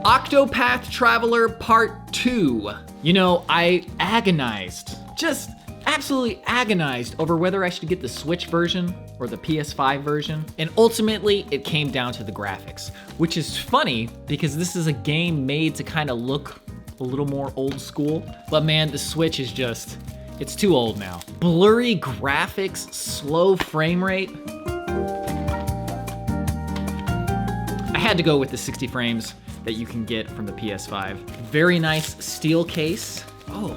Octopath Traveler Part 2. You know, I agonized, just absolutely agonized over whether I should get the Switch version or the PS5 version. And ultimately, it came down to the graphics, which is funny because this is a game made to kind of look a little more old school. But man, the Switch is just, it's too old now. Blurry graphics, slow frame rate. I had to go with the 60 frames that you can get from the PS5. Very nice steel case. Oh,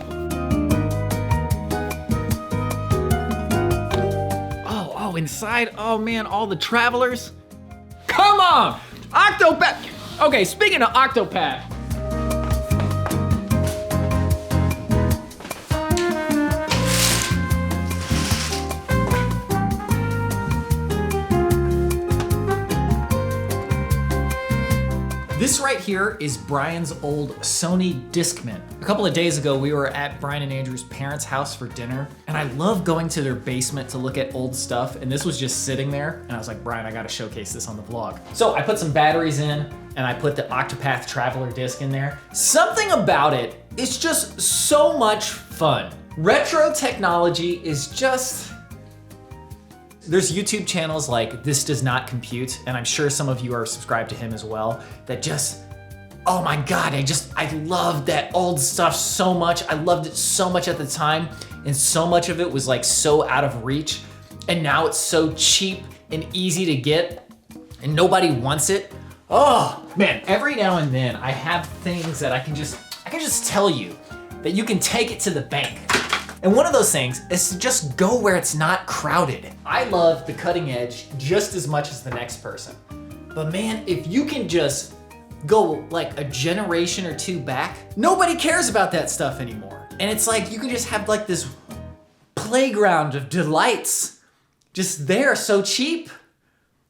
inside, oh man, all the travelers. Come on, Octopath. Okay, speaking of Octopath. This right here is Brian's old Sony Discman. A couple of days ago, we were at Brian and Andrew's parents' house for dinner, and I love going to their basement to look at old stuff, and this was just sitting there, and I was like, Brian, I gotta showcase this on the vlog. So I put some batteries in, and I put the Octopath Traveler disc in there. Something about it is just so much fun. Retro technology is just, there's YouTube channels like This Does Not Compute, and I'm sure some of you are subscribed to him as well, that just, oh my God, I loved that old stuff so much. I loved it so much at the time, and so much of it was like so out of reach, and now it's so cheap and easy to get, and nobody wants it. Oh man, every now and then I have things that I can just tell you that you can take it to the bank. And one of those things is to just go where it's not crowded. I love the cutting edge just as much as the next person. But man, if you can just go like a generation or two back, nobody cares about that stuff anymore. And it's like you can just have like this playground of delights just there, so cheap,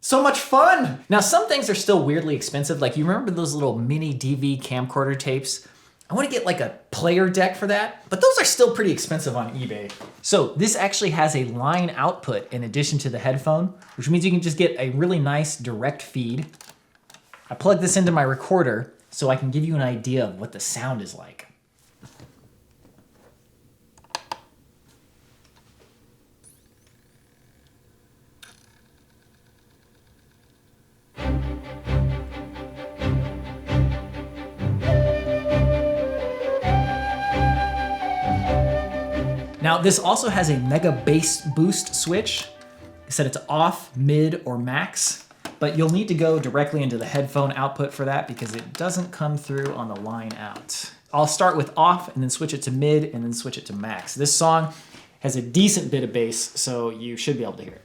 so much fun. Now some things are still weirdly expensive. Like you remember those little mini DV camcorder tapes? I want to get like a player deck for that, but those are still pretty expensive on eBay. So this actually has a line output in addition to the headphone, which means you can just get a really nice direct feed. I plug this into my recorder so I can give you an idea of what the sound is like. Now this also has a mega bass boost switch. I said it's off, mid, or max, but you'll need to go directly into the headphone output for that because it doesn't come through on the line out. I'll start with off and then switch it to mid and then switch it to max. This song has a decent bit of bass, so you should be able to hear it.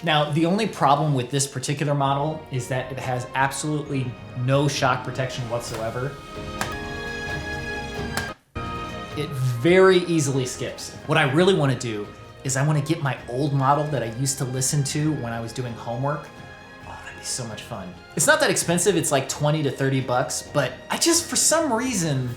Now, the only problem with this particular model is that it has absolutely no shock protection whatsoever. It very easily skips. What I really want to do is I want to get my old model that I used to listen to when I was doing homework. Oh, that'd be so much fun. It's not that expensive, it's like 20 to 30 bucks, but I just, for some reason,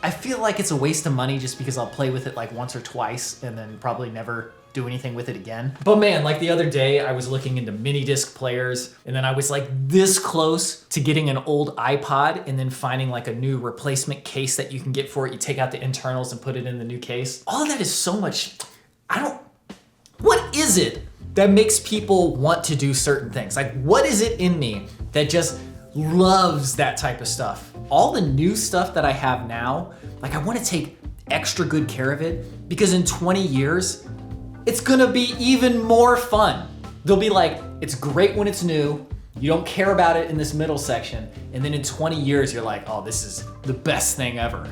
I feel like it's a waste of money just because I'll play with it like once or twice and then probably never do anything with it again. But man, like the other day I was looking into mini disc players and then I was like this close to getting an old iPod and then finding like a new replacement case that you can get for it. You take out the internals and put it in the new case. All of that is so much, what is it that makes people want to do certain things? Like what is it in me that just loves that type of stuff? All the new stuff that I have now, like I want to take extra good care of it because in 20 years, it's gonna be even more fun. They'll be like, it's great when it's new, you don't care about it in this middle section, and then in 20 years you're like, oh, this is the best thing ever.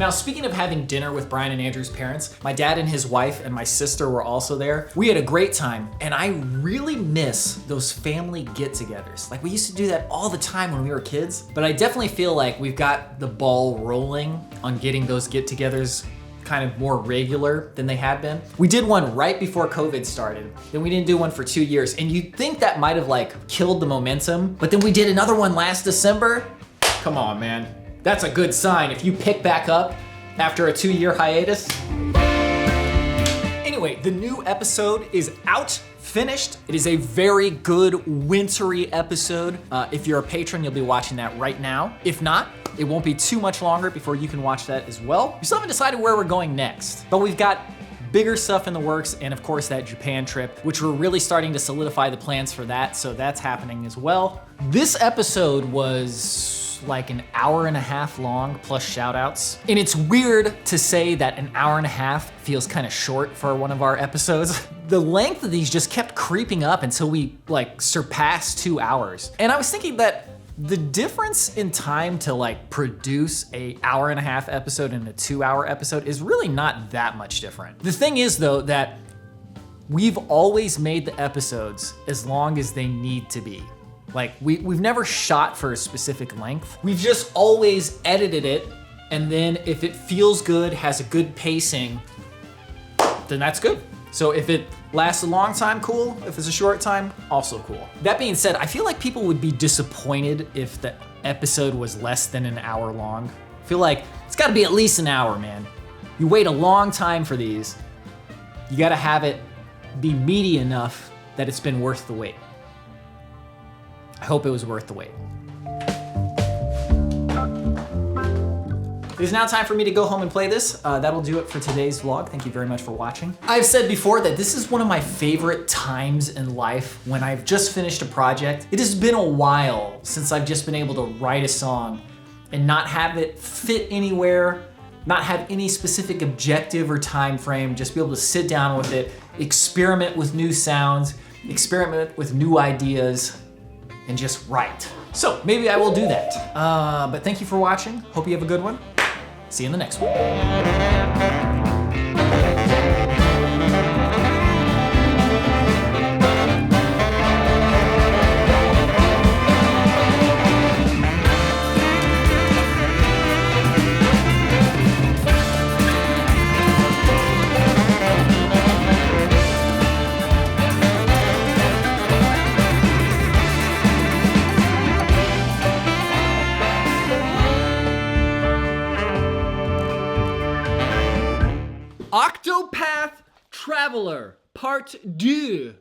Now, speaking of having dinner with Brian and Andrew's parents, my dad and his wife and my sister were also there. We had a great time, and I really miss those family get-togethers. Like, we used to do that all the time when we were kids, but I definitely feel like we've got the ball rolling on getting those get-togethers kind of more regular than they had been. We did one right before COVID started, then we didn't do one for 2 years, and you'd think that might have like killed the momentum, but then we did another one last December. Come on, man. That's a good sign if you pick back up after a 2-year hiatus. Anyway, the new episode is out, finished. It is a very good wintry episode. If you're a patron, you'll be watching that right now. If not, it won't be too much longer before you can watch that as well. We still haven't decided where we're going next, but we've got bigger stuff in the works, and of course that Japan trip, which we're really starting to solidify the plans for that, so that's happening as well. This episode was like an hour and a half long plus shout outs. And it's weird to say that an hour and a half feels kind of short for one of our episodes. The length of these just kept creeping up until we like surpassed 2 hours. And I was thinking that the difference in time to like produce a hour and a half episode and a 2-hour episode is really not that much different. The thing is though that we've always made the episodes as long as they need to be. Like we've never shot for a specific length. We've just always edited it, and then if it feels good, has a good pacing, then that's good. So if it lasts a long time, cool. If it's a short time, also cool. That being said, I feel like people would be disappointed if the episode was less than an hour long. I feel like it's gotta be at least an hour, man. You wait a long time for these. You gotta have it be meaty enough that it's been worth the wait. I hope it was worth the wait. It is now time for me to go home and play this. That'll do it for today's vlog. Thank you very much for watching. I've said before that this is one of my favorite times in life when I've just finished a project. It has been a while since I've just been able to write a song and not have it fit anywhere, not have any specific objective or time frame, just be able to sit down with it, experiment with new sounds, experiment with new ideas, and just write. So maybe I will do that. But thank you for watching. Hope you have a good one. See you in the next one. Octopath Traveler Part 2.